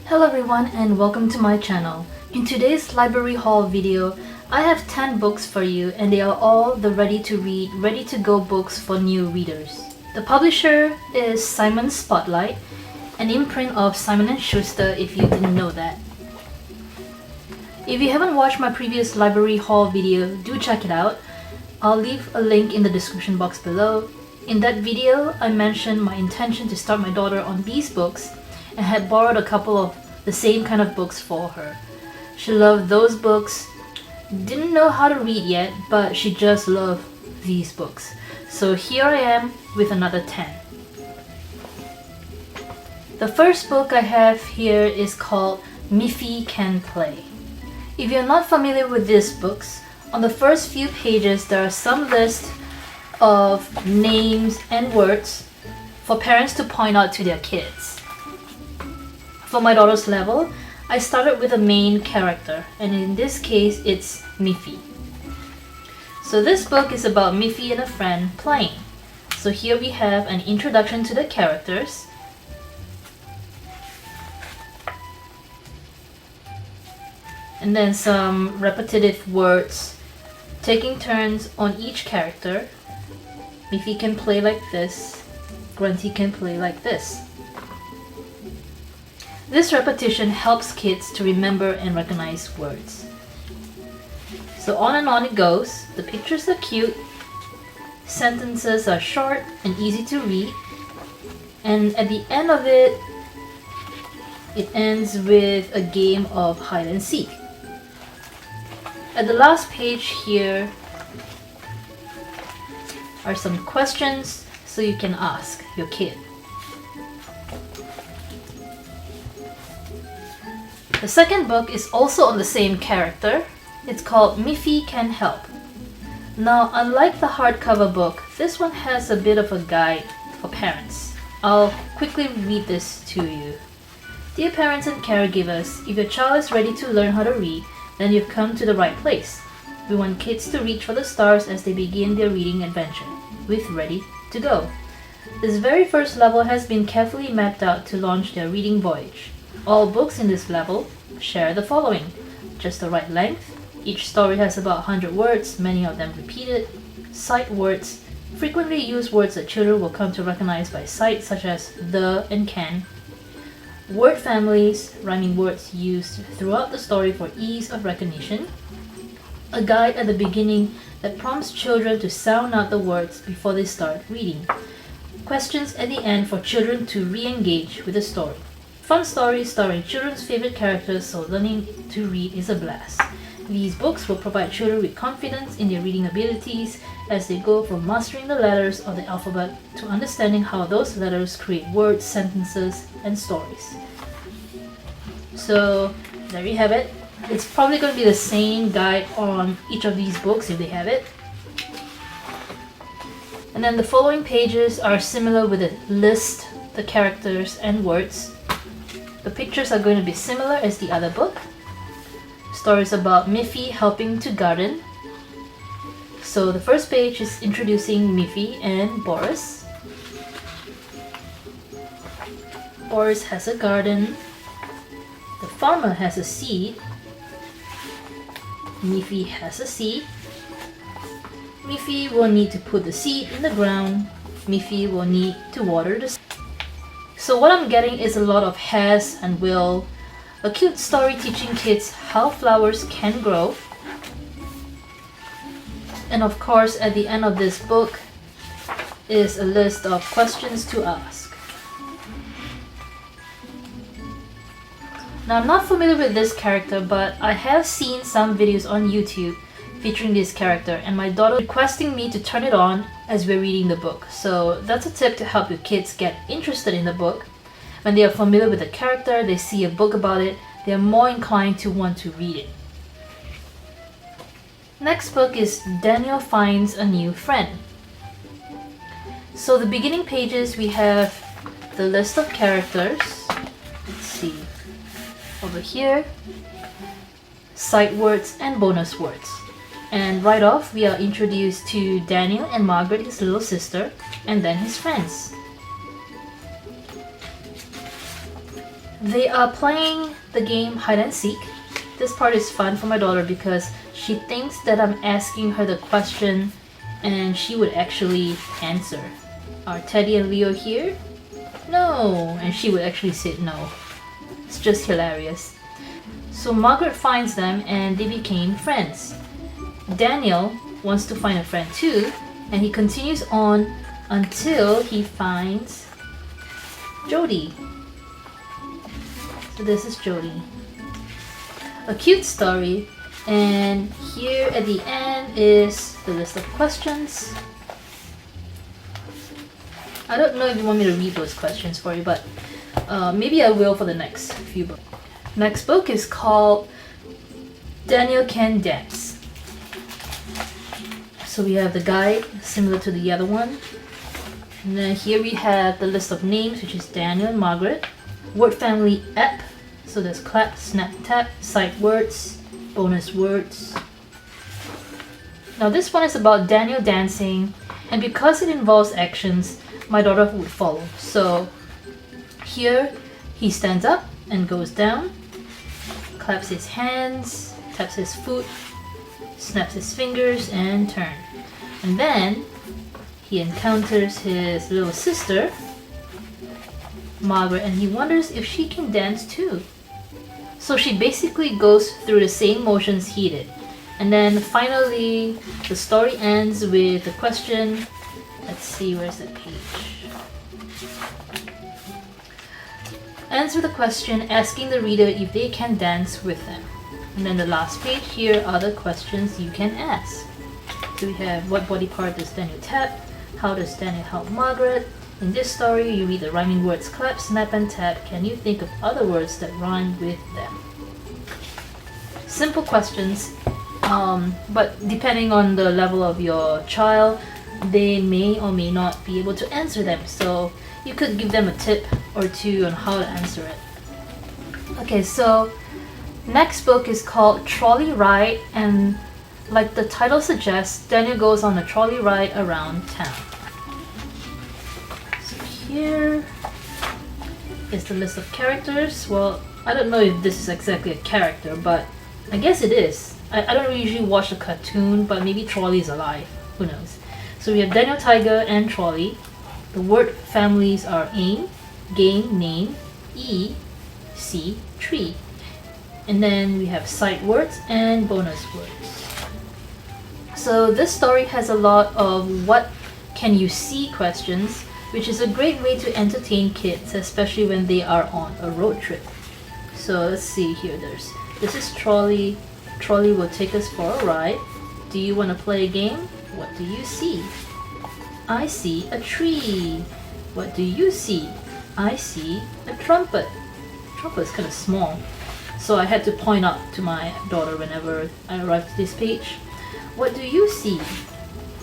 Hello everyone and welcome to my channel. In today's library haul video, I have 10 books for you and they are all the ready to read, ready to go books for new readers. The publisher is Simon Spotlight, an imprint of Simon & Schuster if you didn't know that. If you haven't watched my previous library haul video, do check it out. I'll leave a link in the description box below. In that video, I mentioned my intention to start my daughter on these books and had borrowed a couple of the same kind of books for her. She loved those books, didn't know how to read yet, but she just loved these books. So here I am with another 10. The first book I have here is called Miffy Can Play. If you're not familiar with these books, on the first few pages there are some list of names and words for parents to point out to their kids. For my daughter's level, I started with a main character, and in this case it's Miffy. So this book is about Miffy and a friend playing. So here we have an introduction to the characters. And then some repetitive words, taking turns on each character. Miffy can play like this, Grunty can play like this. This repetition helps kids to remember and recognize words. So on it goes. The pictures are cute, sentences are short and easy to read, and at the end of it, it ends with a game of hide and seek. At the last page here are some questions so you can ask your kid. The second book is also on the same character. It's called Miffy Can Help. Now, unlike the hardcover book, this one has a bit of a guide for parents. I'll quickly read this to you. Dear parents and caregivers, if your child is ready to learn how to read, then you've come to the right place. We want kids to reach for the stars as they begin their reading adventure, with Ready to Go. This very first level has been carefully mapped out to launch their reading voyage. All books in this level share the following: just the right length, each story has about 100 words, many of them repeated, sight words, frequently used words that children will come to recognize by sight such as the and can, word families, rhyming words used throughout the story for ease of recognition, a guide at the beginning that prompts children to sound out the words before they start reading, questions at the end for children to re-engage with the story. Fun stories starring children's favorite characters, so learning to read is a blast. These books will provide children with confidence in their reading abilities as they go from mastering the letters of the alphabet to understanding how those letters create words, sentences, and stories. So there you have it. It's probably going to be the same guide on each of these books if they have it. And then the following pages are similar with a list, the characters, and words. The pictures are going to be similar as the other book. Stories about Miffy helping to garden. So the first page is introducing Miffy and Boris. Boris has a garden. The farmer has a seed. Miffy has a seed. Miffy will need to put the seed in the ground. Miffy will need to water the seed. So what I'm getting is a lot of has and will, a cute story teaching kids how flowers can grow. And of course, at the end of this book is a list of questions to ask. Now, I'm not familiar with this character, but I have seen some videos on YouTube featuring this character, and my daughter requesting me to turn it on as we're reading the book. So that's a tip to help your kids get interested in the book. When they are familiar with the character, they see a book about it, they are more inclined to want to read it. Next book is Daniel Finds a New Friend. So the beginning pages, we have the list of characters. Let's see, over here, sight words and bonus words. And right off, we are introduced to Daniel and Margaret, his little sister, and then his friends. They are playing the game hide and seek. This part is fun for my daughter because she thinks that I'm asking her the question and she would actually answer. Are Teddy and Leo here? No, and she would actually say no. It's just hilarious. So Margaret finds them and they became friends. Daniel wants to find a friend too, and he continues on until he finds Jody. So this is Jody. A cute story, and here at the end is the list of questions. I don't know if you want me to read those questions for you, but maybe I will for the next few books. Next book is called Daniel Can Dance. So we have the guide, similar to the other one. And then here we have the list of names, which is Daniel and Margaret. Word family EP. So there's clap, snap, tap, sight words, bonus words. Now this one is about Daniel dancing, and because it involves actions, my daughter would follow. So here he stands up and goes down, claps his hands, taps his foot, snaps his fingers, and turn. And then he encounters his little sister, Margaret, and he wonders if she can dance too. So she basically goes through the same motions he did. And then finally, the story ends with the question. Let's see, where's that page? Ends with a question asking the reader if they can dance with them. And then the last page, here are the questions you can ask. So we have, what body part does Daniel tap? How does Daniel help Margaret? In this story, you read the rhyming words clap, snap, and tap. Can you think of other words that rhyme with them? Simple questions, but depending on the level of your child, they may or may not be able to answer them. So you could give them a tip or two on how to answer it. Okay, so next book is called Trolley Ride, and like the title suggests, Daniel goes on a trolley ride around town. Here is the list of characters. Well, I don't know if this is exactly a character, but I guess it is. I don't usually watch the cartoon, but maybe Trolley is alive. Who knows? So we have Daniel, Tiger, and Trolley. The word families are aim, game, name, E, C, tree. And then we have sight words and bonus words. So this story has a lot of what can you see questions, which is a great way to entertain kids, especially when they are on a road trip. So let's see here, this is Trolley. Trolley will take us for a ride. Do you want to play a game? What do you see? I see a tree. What do you see? I see a trumpet. Trumpet is kind of small, so I had to point out to my daughter whenever I arrived at this page. What do you see?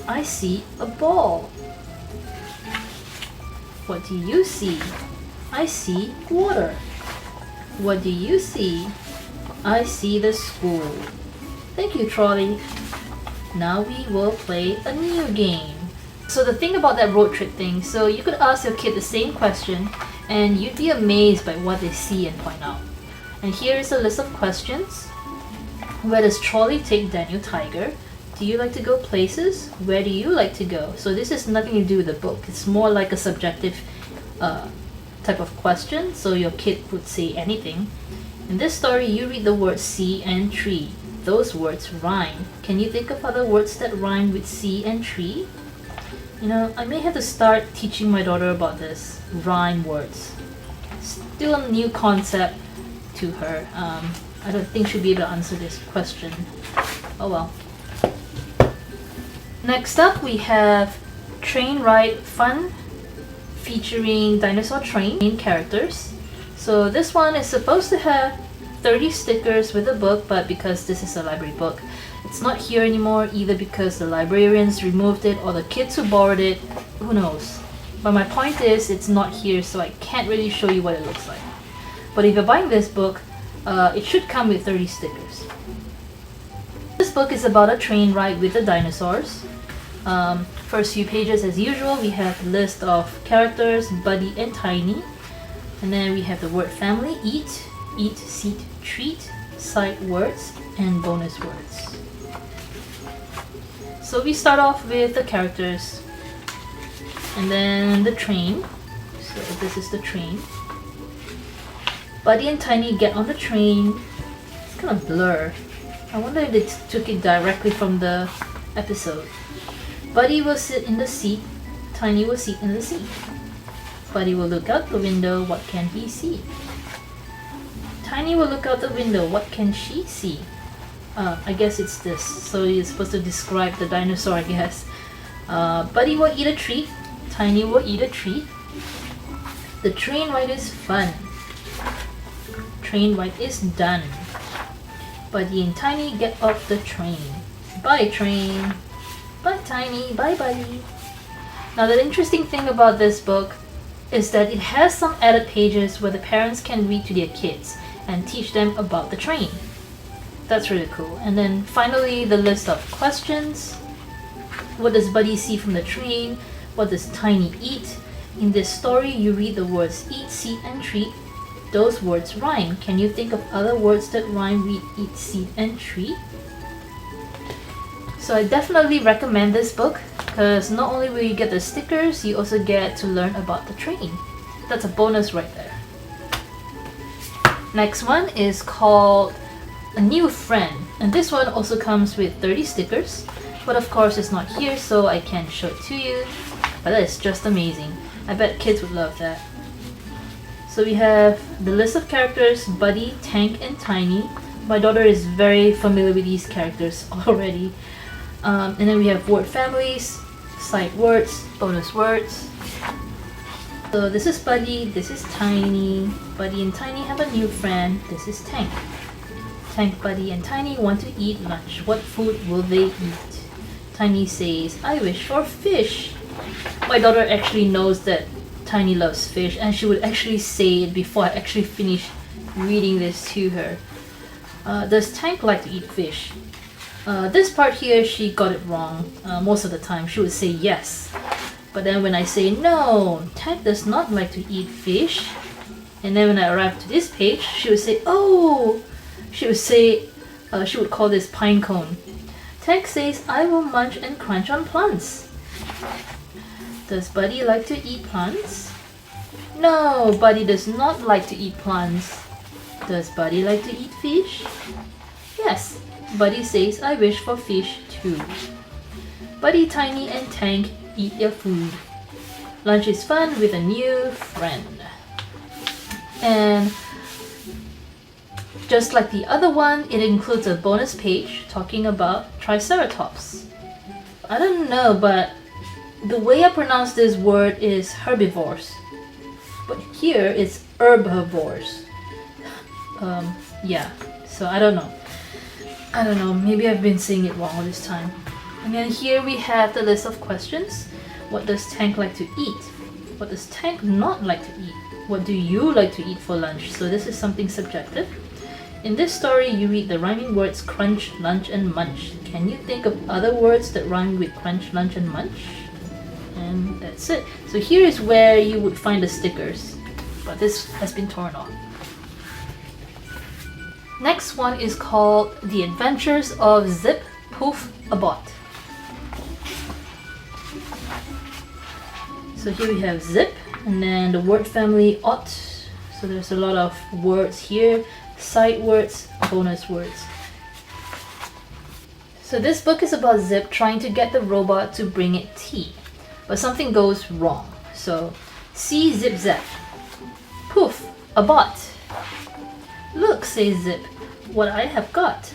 I see a ball. What do you see? I see water. What do you see? I see the school. Thank you, Trolley. Now we will play a new game. So the thing about that road trip thing, so you could ask your kid the same question and you'd be amazed by what they see and point out. And here is a list of questions. Where does Trolley take Daniel, Tiger? Do you like to go places? Where do you like to go? So this has nothing to do with the book. It's more like a subjective type of question, so your kid would say anything. In this story, you read the words sea and tree. Those words rhyme. Can you think of other words that rhyme with sea and tree? You know, I may have to start teaching my daughter about this, rhyme words. Still a new concept to her. I don't think she'll be able to answer this question. Oh well. Next up, we have Train Ride Fun, featuring dinosaur train characters. So this one is supposed to have 30 stickers with the book, but because this is a library book, it's not here anymore, either because the librarians removed it or the kids who borrowed it, who knows. But my point is, it's not here, so I can't really show you what it looks like. But if you're buying this book, it should come with 30 stickers. This book is about a train ride with the dinosaurs. First few pages, as usual, we have a list of characters, Buddy and Tiny. And then we have the word family, eat, seat, treat, sight words, and bonus words. So we start off with the characters. And then the train. So this is the train. Buddy and Tiny get on the train. It's kind of blur. I wonder if they took it directly from the episode. Buddy will sit in the seat. Tiny will sit in the seat. Buddy will look out the window. What can he see? Tiny will look out the window. What can she see? I guess it's this. So you're supposed to describe the dinosaur, I guess. Buddy will eat a treat. Tiny will eat a treat. The train ride is fun. Train ride is done. Buddy and Tiny get off the train. Bye train. Bye Tiny. Bye Buddy. Now the interesting thing about this book is that it has some added pages where the parents can read to their kids and teach them about the train. That's really cool. And then finally the list of questions. What does Buddy see from the train? What does Tiny eat? In this story, you read the words eat, seat, and treat. Those words rhyme. Can you think of other words that rhyme with eat, seat, and treat? So I definitely recommend this book because not only will you get the stickers, you also get to learn about the train. That's a bonus right there. Next one is called A New Friend. And this one also comes with 30 stickers. But of course it's not here, so I can't show it to you. But that is just amazing. I bet kids would love that. So we have the list of characters, Buddy, Tank, and Tiny. My daughter is very familiar with these characters already. And then we have word families, sight words, bonus words. So this is Buddy, this is Tiny. Buddy and Tiny have a new friend. This is Tank. Tank, Buddy, and Tiny want to eat lunch. What food will they eat? Tiny says, I wish for fish. My daughter actually knows that Tiny loves fish, and she would actually say it before I actually finish reading this to her. Does Tank like to eat fish? This part here, she got it wrong. Most of the time, she would say yes. But then when I say no, Tank does not like to eat fish. And then when I arrive to this page, she would say, oh! She would say, she would call this pine cone. Tank says, I will munch and crunch on plants. Does Buddy like to eat plants? No, Buddy does not like to eat plants. Does Buddy like to eat fish? Yes, Buddy says, I wish for fish too. Buddy, Tiny, and Tank eat their food. Lunch is fun with a new friend. And just like the other one, it includes a bonus page talking about Triceratops. I don't know, but the way I pronounce this word is herbivores. But here it's herbivores. Yeah, so I don't know, maybe I've been saying it wrong all this time. And then here we have the list of questions. What does Tank like to eat? What does Tank not like to eat? What do you like to eat for lunch? So this is something subjective. In this story, you read the rhyming words crunch, lunch, and munch. Can you think of other words that rhyme with crunch, lunch, and munch? And that's it. So here is where you would find the stickers. But this has been torn off. Next one is called The Adventures of Zip, Poof, a Bot. So here we have Zip, and then the word family ought. So there's a lot of words here. Sight words, bonus words. So this book is about Zip trying to get the robot to bring it tea. But something goes wrong. So, see Zip Zap. Poof, a bot. Look, says Zip, what I have got.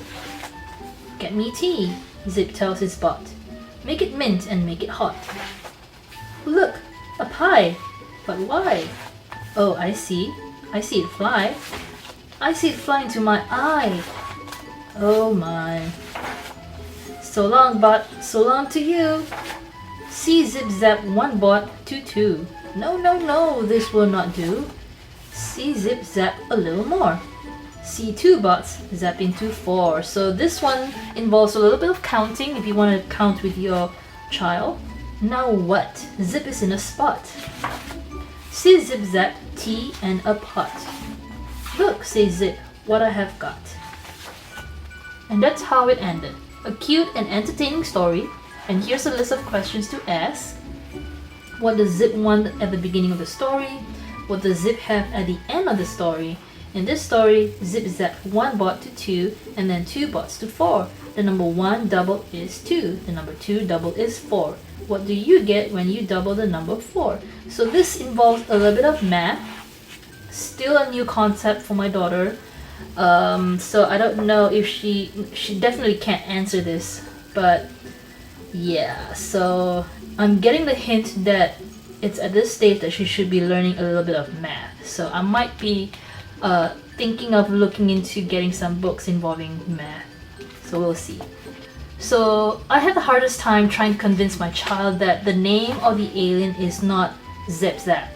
Get me tea, Zip tells his bot. Make it mint and make it hot. Look, a pie. But why? Oh, I see. I see it fly. I see it fly into my eye. Oh my. So long, bot. So long to you. See Zip Zap, one bot, two. No, this will not do. See Zip Zap a little more. See 2 bots zapping to 4. So this one involves a little bit of counting if you want to count with your child. Now what? Zip is in a spot. See Zip Zap, tea and a pot. Look, says Zip, what I have got. And that's how it ended. A cute and entertaining story. And here's a list of questions to ask. What does Zip want at the beginning of the story? What does Zip have at the end of the story? In this story, Zip zapped 1 bot to 2 and then 2 bots to 4. The number 1 double is 2. The number 2 double is 4. What do you get when you double the number 4? So this involves a little bit of math. Still a new concept for my daughter. So I don't know if she definitely can't answer this. But yeah, so I'm getting the hint that it's at this stage that she should be learning a little bit of math. So I might be thinking of looking into getting some books involving math. So we'll see. So I had the hardest time trying to convince my child that the name of the alien is not Zip Zap.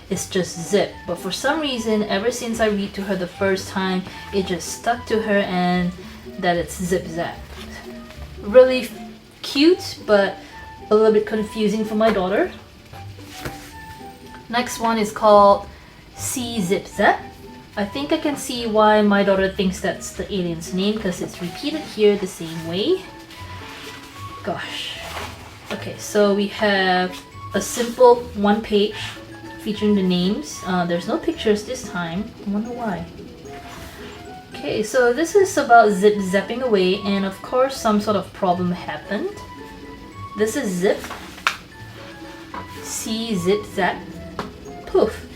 It's just Zip. But for some reason, ever since I read to her the first time, it just stuck to her and that it's Zip Zap. Really cute, but a little bit confusing for my daughter. Next one is called See Zip Zap. I think I can see why my daughter thinks that's the alien's name because it's repeated here the same way. Gosh. Okay, so we have a simple 1 page featuring the names. There's no pictures this time. I wonder why. Okay, so this is about Zip zapping away, and of course some sort of problem happened. This is Zip. See Zip Zap. Poof.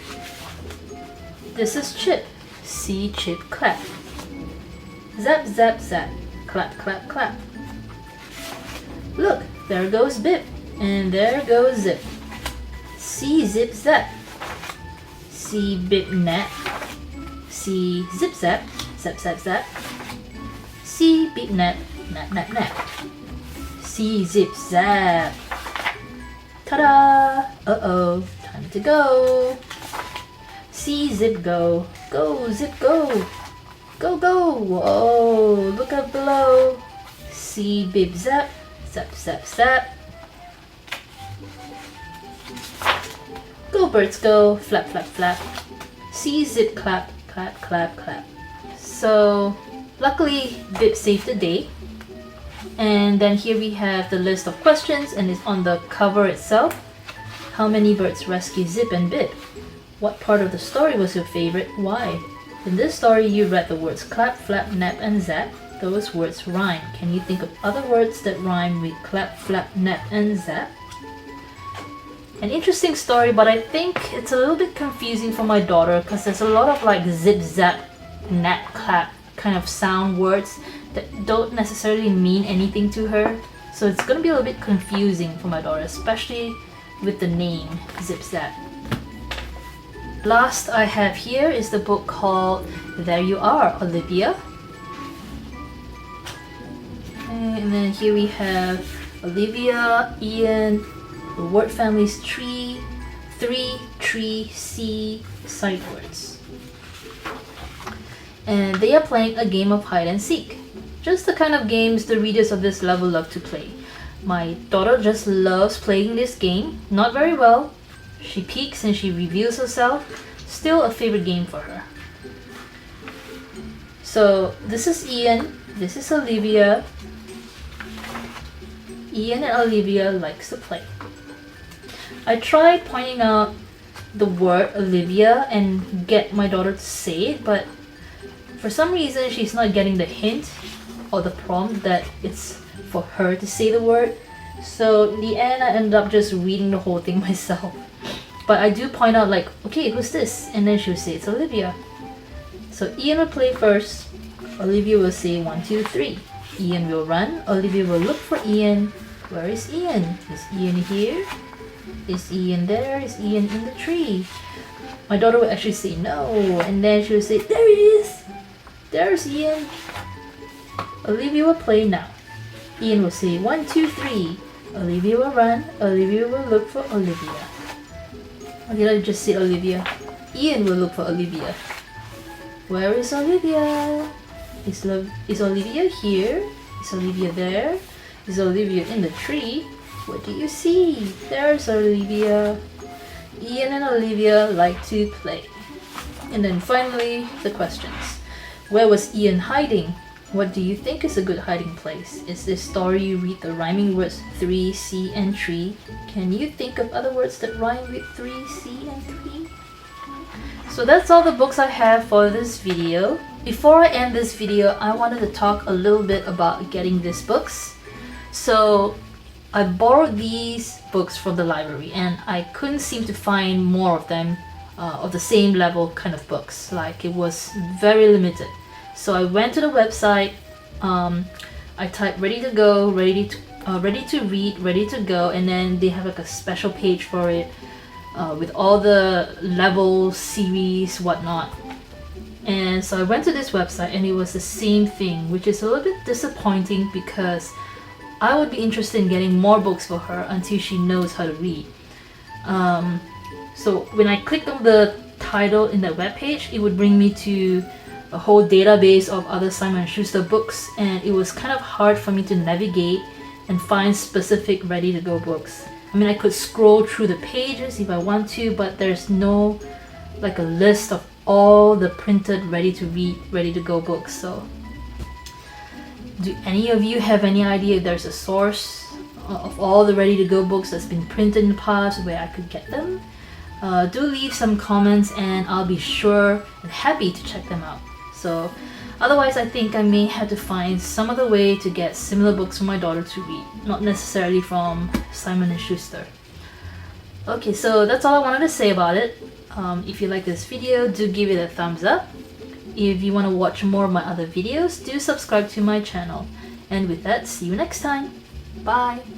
This is Chip. See Chip clap. Zap zap zap. Clap clap clap. Look, there goes Bip. And there goes Zip. See Zip Zap. See Bip nap. See Zip Zap. Zap zap zap. See Bip nap. Nap nap nap. See Zip Zap. Ta-da! Uh-oh, time to go. See Zip go. Go, Zip go. Go, go. Whoa, look up below. See Bip Zap. Zap, zap, zap. Go birds go. Flap, flap, flap. See Zip clap. Clap, clap, clap. So, luckily, Bip saved the day. And then here we have the list of questions, and it's on the cover itself. How many birds rescue Zip and Bip? What part of the story was your favorite? Why? In this story, you read the words clap, flap, nap, and zap. Those words rhyme. Can you think of other words that rhyme with clap, flap, nap, and zap? An interesting story, but I think it's a little bit confusing for my daughter because there's a lot of like zip, zap, nap, clap kind of sound words that don't necessarily mean anything to her. So it's gonna be a little bit confusing for my daughter, especially with the name Zip Zap. Last I have here is the book called There You Are, Olivia. And then here we have Olivia, Ian, the word family's tree, 3, tree, sea, sight words. And they are playing a game of hide and seek. Just the kind of games the readers of this level love to play. My daughter just loves playing this game. Not very well. She peeks and she reveals herself. Still a favorite game for her. So this is Ian. This is Olivia. Ian and Olivia likes to play. I tried pointing out the word Olivia and get my daughter to say it, but for some reason she's not getting the hint or the prompt that it's for her to say the word. So in the end I ended up just reading the whole thing myself. But I do point out like, okay, who's this? And then she'll say it's Olivia. So Ian will play first. Olivia will say 1, 2, 3. Ian will run. Olivia will look for Ian. Where is Ian? Is Ian here? Is Ian there? Is Ian in the tree? My daughter will actually say no. And then she will say, there he is. There's Ian. Olivia will play now. Ian will say 1, 2, 3. Olivia will run. Olivia will look for Olivia. Or did I just say Olivia? Ian will look for Olivia. Where is Olivia? Is Olivia here? Is Olivia there? Is Olivia in the tree? What do you see? There's Olivia. Ian and Olivia like to play. And then finally, the questions. Where was Ian hiding? What do you think is a good hiding place? Is this story you read the rhyming words 3, C, and tree? Can you think of other words that rhyme with 3, C, and 3? So that's all the books I have for this video. Before I end this video, I wanted to talk a little bit about getting these books. So I borrowed these books from the library and I couldn't seem to find more of them of the same level kind of books. Like, it was very limited. So I went to the website, I typed ready to go, ready to read, ready to go, and then they have like a special page for it with all the levels, series, whatnot. And so I went to this website and it was the same thing, which is a little bit disappointing because I would be interested in getting more books for her until she knows how to read. So when I clicked on the title in the webpage, it would bring me to a whole database of other Simon & Schuster books, and it was kind of hard for me to navigate and find specific ready-to-go books. I mean, I could scroll through the pages if I want to, but there's no like a list of all the printed ready-to-read, ready-to-go books. So do any of you have any idea if there's a source of all the ready-to-go books that's been printed in the past where I could get them? Do leave some comments and I'll be sure and happy to check them out. So otherwise, I think I may have to find some other way to get similar books for my daughter to read, not necessarily from Simon & Schuster. Okay, so that's all I wanted to say about it. If you like this video, do give it a thumbs up. If you want to watch more of my other videos, do subscribe to my channel. And with that, see you next time. Bye!